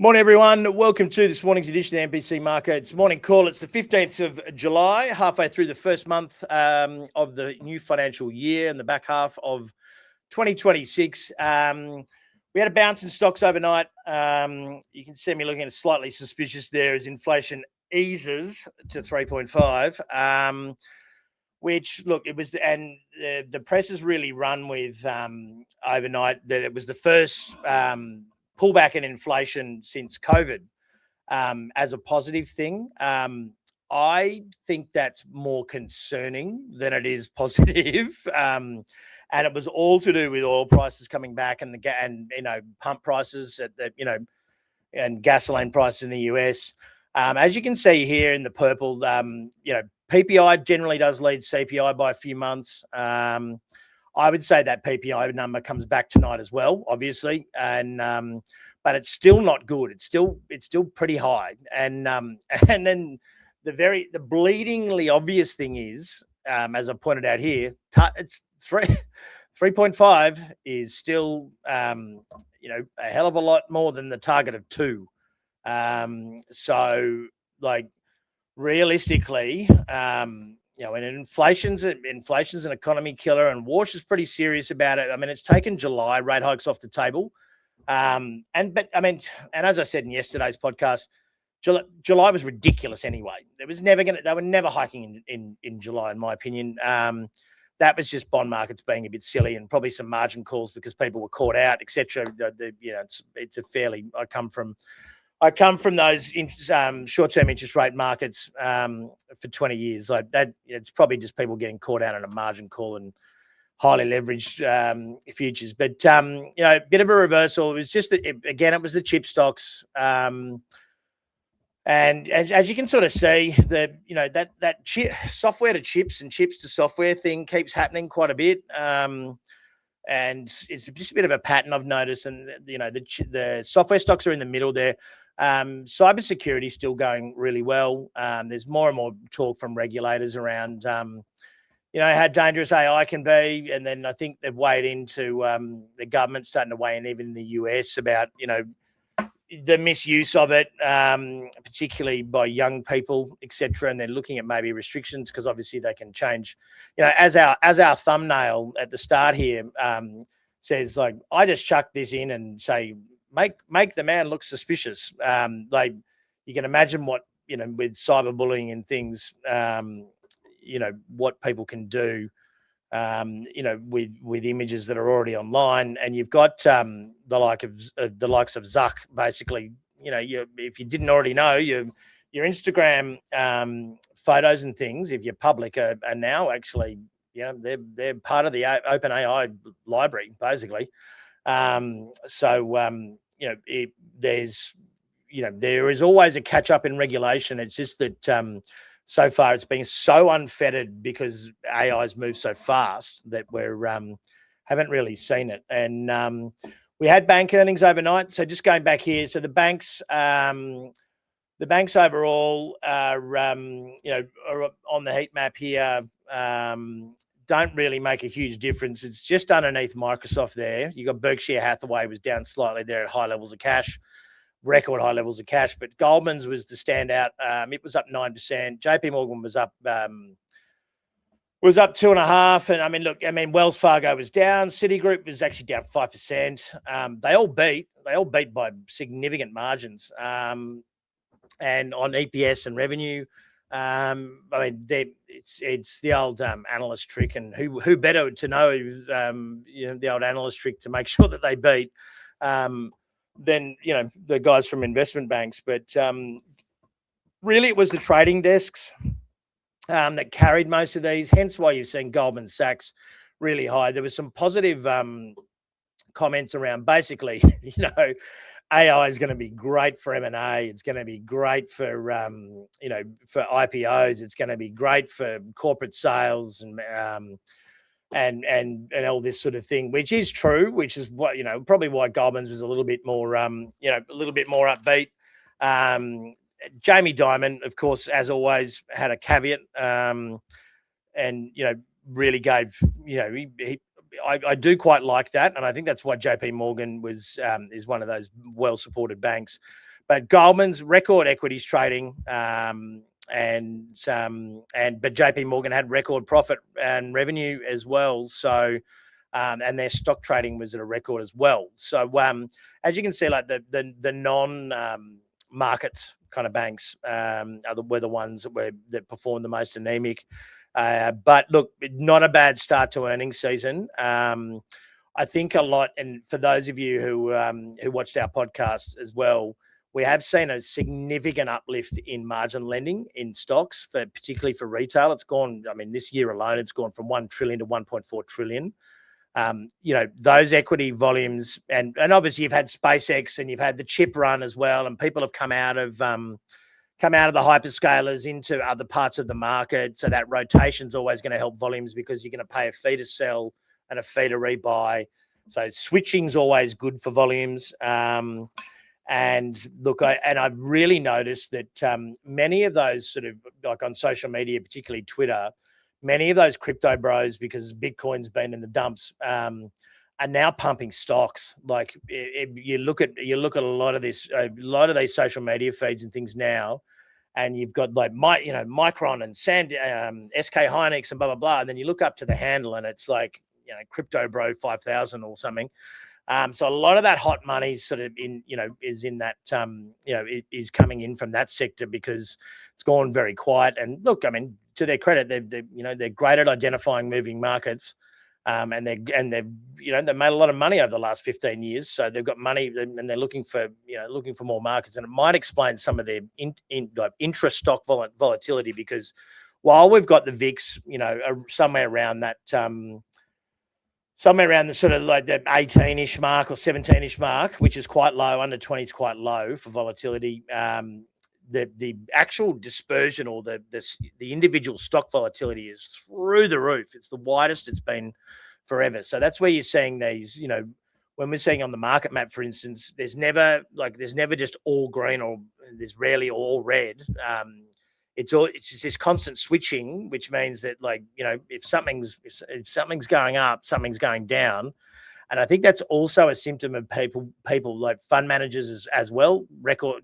Morning, everyone. Welcome to this morning's edition of the MPC Markets Morning Call. It's the 15th of July, halfway through the first month of the new financial year and the back half of 2026. We had a bounce in stocks overnight. You can see me looking slightly suspicious there as inflation eases to 3.5. Which, look, it was, and the press has really run with overnight that it was the first pullback in inflation since COVID as a positive thing. I think that's more concerning than it is positive. And it was all to do with oil prices coming back and pump prices at the and gasoline prices in the US. As you can see here in the purple, PPI generally does lead CPI by a few months. I would say that PPI number comes back tonight as well, obviously, but it's still not good. It's still pretty high, and then the bleedingly obvious thing is, as I pointed out here, it's 3.5 is still a hell of a lot more than the target of 2. So, like, realistically, and inflation's an economy killer, and Walsh is pretty serious about it. I mean, it's taken July rate hikes off the table, and as I said in yesterday's podcast, July was ridiculous anyway. They were never hiking in July, in my opinion. That was just bond markets being a bit silly and probably some margin calls because people were caught out, etc. It's a fairly. I come from those short-term interest rate markets for 20 years. Like that, it's probably just people getting caught out on a margin call and highly leveraged futures. But a bit of a reversal. It was just that it was the chip stocks, and as you can sort of see, that chip, software to chips and chips to software thing keeps happening quite a bit. And it's just a bit of a pattern I've noticed. And the software stocks are in the middle there. Cybersecurity is still going really well. There's more and more talk from regulators around, how dangerous AI can be. And then I think they've weighed into the government starting to weigh in, even in the US, about, the misuse of it, particularly by young people, etc. And they're looking at maybe restrictions because obviously they can change. As our thumbnail at the start here says, like, I just chuck this in and say, make the man look suspicious. Like, you can imagine what, with cyberbullying and things, what people can do, with images that are already online. And you've got the likes of Zuck, basically. If you didn't already know, your Instagram photos and things, if you're public, are now actually, they're part of the OpenAI library, basically. There is always a catch up in regulation. It's just that so far it's been so unfettered because AI's moved so fast that we haven't really seen it. And we had bank earnings overnight. So just going back here, so the banks overall are on the heat map here. Don't really make a huge difference. It's just underneath Microsoft there. You got Berkshire Hathaway was down slightly there at high levels of cash, record high levels of cash, but Goldman's was the standout. It was up 9%. JP Morgan was up 2.5%. And Wells Fargo was down. Citigroup was actually down 5%. They all beat by significant margins. And on EPS and revenue, it's the old analyst trick, and who better to know the old analyst trick to make sure that they beat than the guys from investment banks. But really, it was the trading desks that carried most of these. Hence, why you've seen Goldman Sachs really high. There was some positive comments around basically, AI is going to be great for M&A. It's going to be great for for IPOs. It's going to be great for corporate sales and all this sort of thing, which is true. Which is what probably why Goldman's was a little bit more upbeat. Jamie Dimon, of course, as always, had a caveat, and really gave I do quite like that, and I think that's why JP Morgan is one of those well-supported banks. But Goldman's record equities trading, but JP Morgan had record profit and revenue as well. So, and their stock trading was at a record as well. So, as you can see, like the non markets kind of banks were the ones that performed the most anemic. But look, not a bad start to earnings season. I think a lot, and for those of you who watched our podcast as well, we have seen a significant uplift in margin lending in stocks, particularly for retail. It's gone, I mean, this year alone, it's gone from 1 trillion to 1.4 trillion. Those equity volumes, and obviously you've had SpaceX and you've had the chip run as well, and people have come out of the hyperscalers into other parts of the market. So that rotation's always going to help volumes because you're going to pay a fee to sell and a fee to rebuy. So switching's always good for volumes. And look, I've really noticed that many of those sort of like on social media, particularly Twitter, many of those crypto bros, because Bitcoin's been in the dumps, are now pumping stocks. Like you look at a lot of these social media feeds and things now, and you've got like Micron and SK Hynix and blah blah blah, and then you look up to the handle and it's like crypto bro 5,000 or something. So a lot of that hot money sort of is in that is coming in from that sector because it's gone very quiet. And look, I mean, to their credit, they're great at identifying moving markets, and they've made a lot of money over the last 15 years. So they've got money and they're looking for more markets, and it might explain some of their intra-stock volatility because while we've got the VIX, somewhere around that. Somewhere around the sort of like the 18-ish mark or 17-ish mark, which is quite low. Under 20 is quite low for volatility. The actual dispersion or the individual stock volatility is through the roof. It's the widest it's been forever. So that's where you're seeing these, when we're seeing on the market map, for instance, there's never just all green or there's rarely all red. It's just this constant switching, which means that if something's going up, something's going down. And I think that's also a symptom of people like fund managers as well,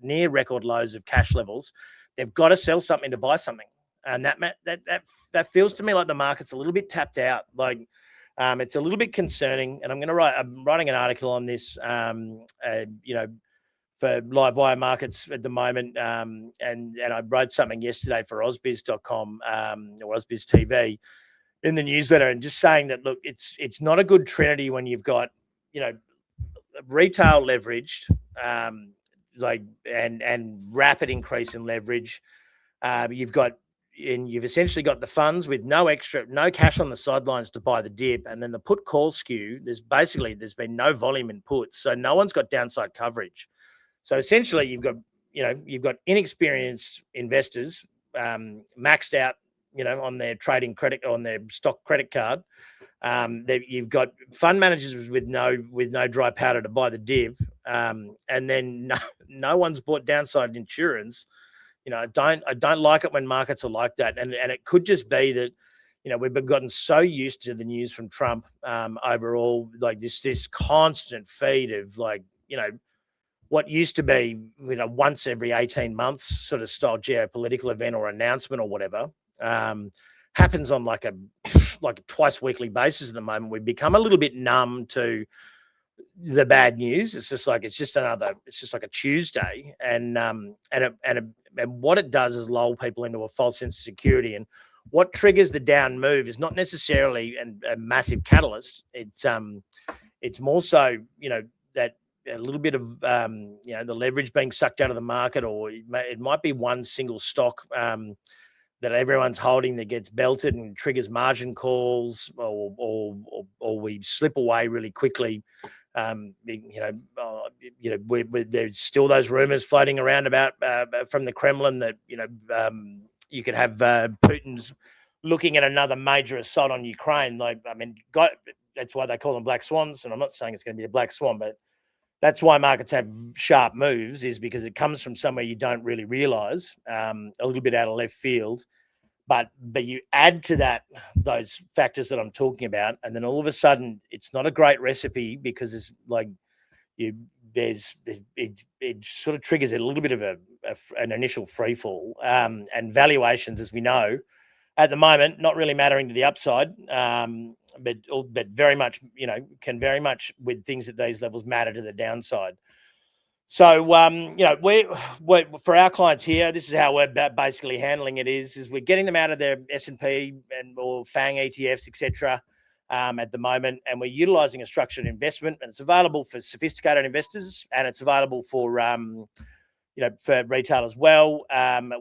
near record lows of cash levels. They've got to sell something to buy something. And that feels to me like the market's a little bit tapped out. Like it's a little bit concerning. And I'm writing an article on this, for live wire markets at the moment. And I wrote something yesterday for ausbiz.com or Ausbiz TV in the newsletter, and just saying that, look, it's not a good trinity when you've got, retail leveraged, and rapid increase in leverage. You've essentially got the funds with no cash on the sidelines to buy the dip. And then the put call skew, there's been no volume in puts. So no one's got downside coverage. So essentially, you've got inexperienced investors maxed out, on their trading credit, on their stock credit card. You've got fund managers with no dry powder to buy the dip, and then no one's bought downside insurance. I don't like it when markets are like that, and it could just be that we've gotten so used to the news from Trump overall, like this constant feed of what used to be, once every 18 months sort of style geopolitical event or announcement or whatever, happens on like a twice weekly basis at the moment. We've become a little bit numb to the bad news. It's just like a Tuesday, and what it does is lull people into a false sense of security. And what triggers the down move is not necessarily a massive catalyst. It's more so, that a little bit of the leverage being sucked out of the market, or it might be one single stock that everyone's holding that gets belted and triggers margin calls, or we slip away really quickly. There's still those rumors floating around about from the Kremlin that you could have Putin's looking at another major assault on Ukraine. That's why they call them black swans. And I'm not saying it's going to be a black swan, but that's why markets have sharp moves, is because it comes from somewhere you don't really realize, a little bit out of left field. But you add to that those factors that I'm talking about, and then all of a sudden it's not a great recipe, because it's like it sort of triggers a little bit of an initial free fall, and valuations, as we know, at the moment, not really mattering to the upside, but very much, can very much with things at these levels matter to the downside. So, we're for our clients here, this is how we're basically handling it is we're getting them out of their S&P or FANG ETFs, etc. At the moment, and we're utilizing a structured investment, and it's available for sophisticated investors, and it's available for for retail as well.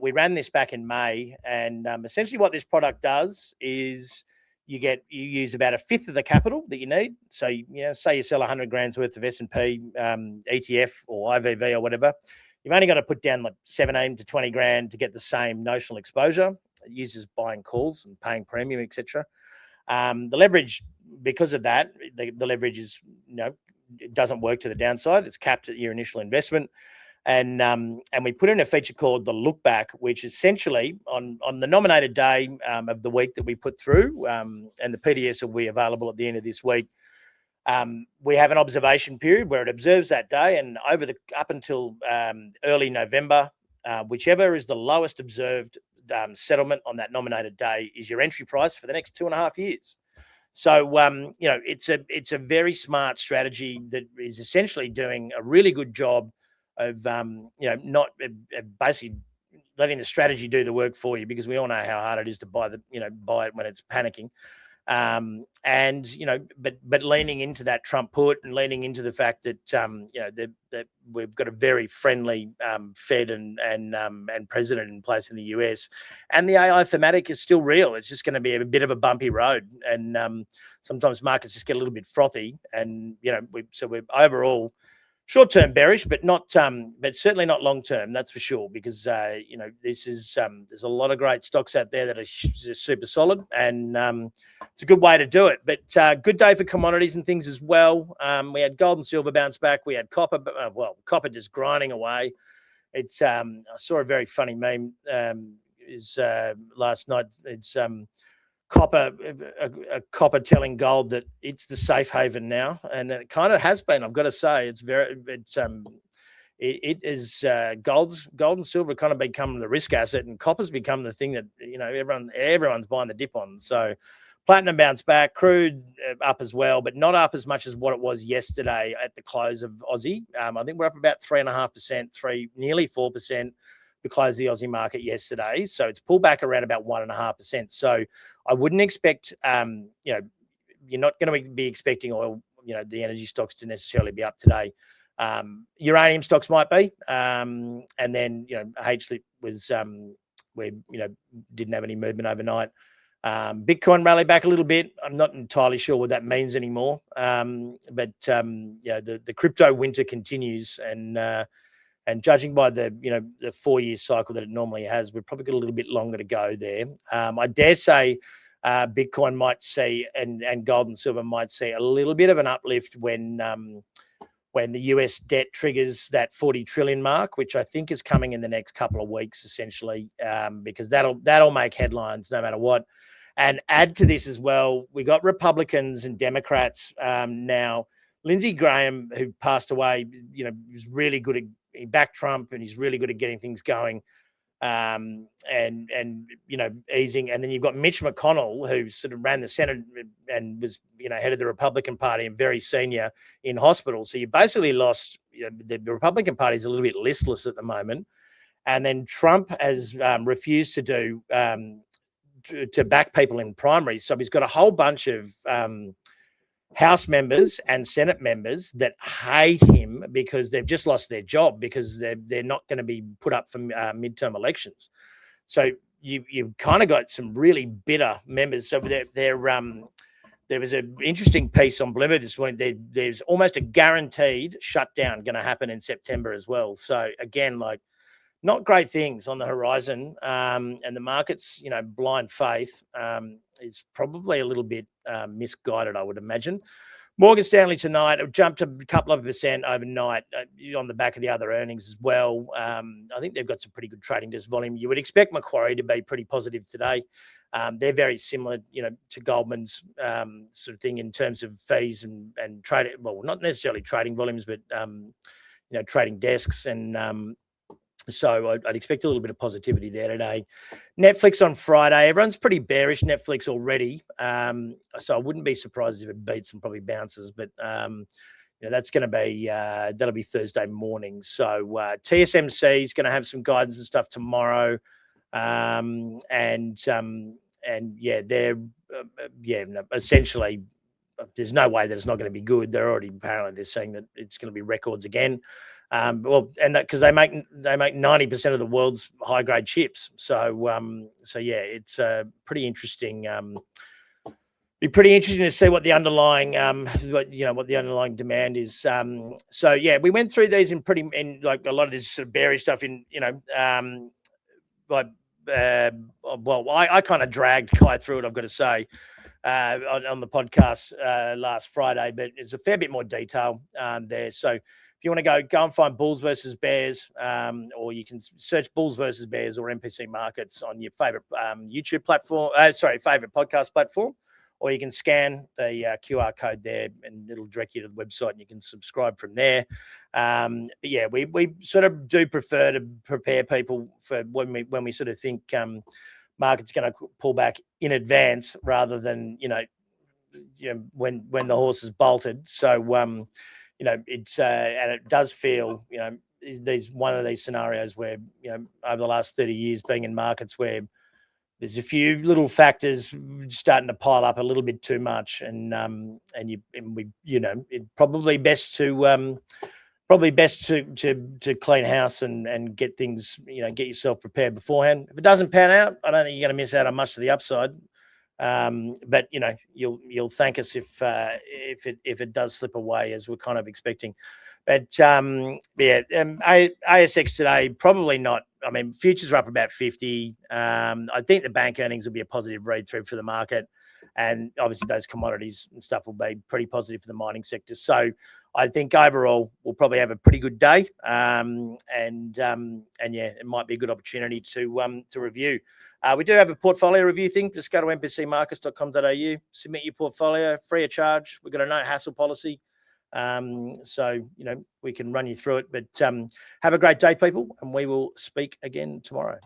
We ran this back in May, and essentially what this product does is you use about a fifth of the capital that you need. So, say you sell 100 grand's worth of S&P ETF or IVV or whatever, you've only got to put down like 17 to 20 grand to get the same notional exposure. It uses buying calls and paying premium, etc. The leverage, because of that, the leverage is, it doesn't work to the downside. It's capped at your initial investment. And we put in a feature called the look back, which essentially on the nominated day of the week that we put through, and the PDS will be available at the end of this week. We have an observation period where it observes that day, and up until early November, whichever is the lowest observed settlement on that nominated day is your entry price for the next 2.5 years. So, it's a very smart strategy that is essentially doing a really good job of, not basically letting the strategy do the work for you, because we all know how hard it is to buy it when it's panicking. But leaning into that Trump put, and leaning into the fact that, that we've got a very friendly Fed and president in place in the US, and the AI thematic is still real. It's just going to be a bit of a bumpy road, and sometimes markets just get a little bit frothy, and we're overall short-term bearish, but certainly not long-term. That's for sure, because this is there's a lot of great stocks out there that are super solid, and it's a good way to do it. But good day for commodities and things as well. We had gold and silver bounce back. We had copper, copper just grinding away. It's I saw a very funny meme last night. It's copper telling gold that it's the safe haven now, and it kind of has been. I've got to say, it is gold and silver kind of become the risk asset, and copper's become the thing that everyone's buying the dip on. So platinum bounced back, crude up as well, but not up as much as what it was yesterday at the close of Aussie. I think we're up about 3.5%, nearly 4%. The close of the Aussie market yesterday, so it's pulled back around about 1.5%. So I wouldn't expect, you're not going to be expecting oil, the energy stocks to necessarily be up today. Uranium stocks might be, and then HSLIP was we didn't have any movement overnight. Bitcoin rallied back a little bit. I'm not entirely sure what that means anymore, but the crypto winter continues, and judging by the 4-year cycle that it normally has, we've probably got a little bit longer to go there. I dare say Bitcoin might see, and gold and silver might see a little bit of an uplift when the US debt triggers that 40 trillion mark, which I think is coming in the next couple of weeks, essentially, because that'll make headlines no matter what. And add to this as well, we got Republicans and Democrats now. Lindsey Graham, who passed away, was really good at. He backed Trump, and he's really good at getting things going, and easing. And then you've got Mitch McConnell, who sort of ran the Senate and was head of the Republican Party and very senior in hospital. So you basically lost. The Republican Party is a little bit listless at the moment, and then Trump has refused to do to back people in primaries. So he's got a whole bunch of House members and Senate members that hate him because they've just lost their job, because they're not going to be put up for midterm elections. So you've kind of got some really bitter members. So there was an interesting piece on Bloomberg this morning. There's almost a guaranteed shutdown going to happen in September as well. So again, not great things on the horizon, and the market's blind faith is probably a little bit misguided, I would imagine. Morgan Stanley tonight, it jumped a couple of percent overnight on the back of the other earnings as well. I think they've got some pretty good trading desk volume. You would expect Macquarie to be pretty positive today. They're very similar, to Goldman's sort of thing in terms of fees and trading. Well, not necessarily trading volumes, but trading desks. And so I'd expect a little bit of positivity there today. Netflix on Friday. Everyone's pretty bearish Netflix already. So I wouldn't be surprised if it beats and probably bounces. But that's going to be that'll be Thursday morning. So TSMC is going to have some guidance and stuff tomorrow. And they're essentially, there's no way that it's not going to be good. They're saying that it's going to be records again. Because they make 90% of the world's high grade chips. So it's pretty interesting. Be pretty interesting to see what the underlying what the underlying demand is. We went through these in like a lot of this sort of bearish stuff I kind of dragged Kai through it, I've got to say, on the podcast last Friday, but it's a fair bit more detail there. So if you want to go and find bulls versus bears, or you can search bulls versus bears or MPC markets on your favorite YouTube platform, favorite podcast platform, or you can scan the QR code there and it'll direct you to the website and you can subscribe from there. We sort of do prefer to prepare people for when we sort of think market's going to pull back in advance rather than when the horse is bolted. So it's and it does feel these one of these scenarios where over the last 30 years being in markets where there's a few little factors starting to pile up a little bit too much, it's probably best to clean house and get things, get yourself prepared beforehand. If it doesn't pan out, I don't think you're going to miss out on much of the upside. But you'll thank us if it does slip away as we're kind of expecting. But ASX today, probably not. I mean, futures are up about 50. I think the bank earnings will be a positive read through for the market. And obviously those commodities and stuff will be pretty positive for the mining sector. So I think overall we'll probably have a pretty good day. It might be a good opportunity to review. We do have a portfolio review thing. Just go to mpcmarkets.com.au, submit your portfolio free of charge. We've got a no hassle policy. We can run you through it. But have a great day, people, and we will speak again tomorrow.